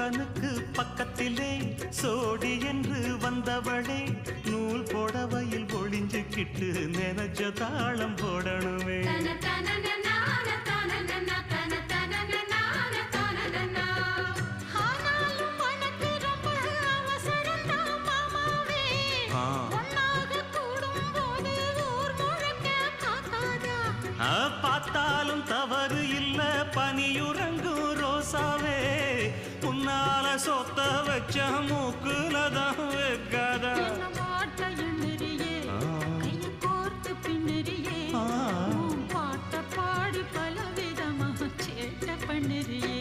தோழனுக்கு பக்கத்திலே சோடி என்று வந்தவளே நூல் புடவையில் ஒளிஞ்சுக்கிட்டு நினைச்ச தாளம் போடணுமே. பார்த்தாலும் தவறு இல்ல பனியுறங்கும் ரோசாவே உன்னால சொத்த வச்ச மூக்குலதான் வைக்காதா. பாட்ட பாடி பல விதமா சேட்ட பண்ணுறியே.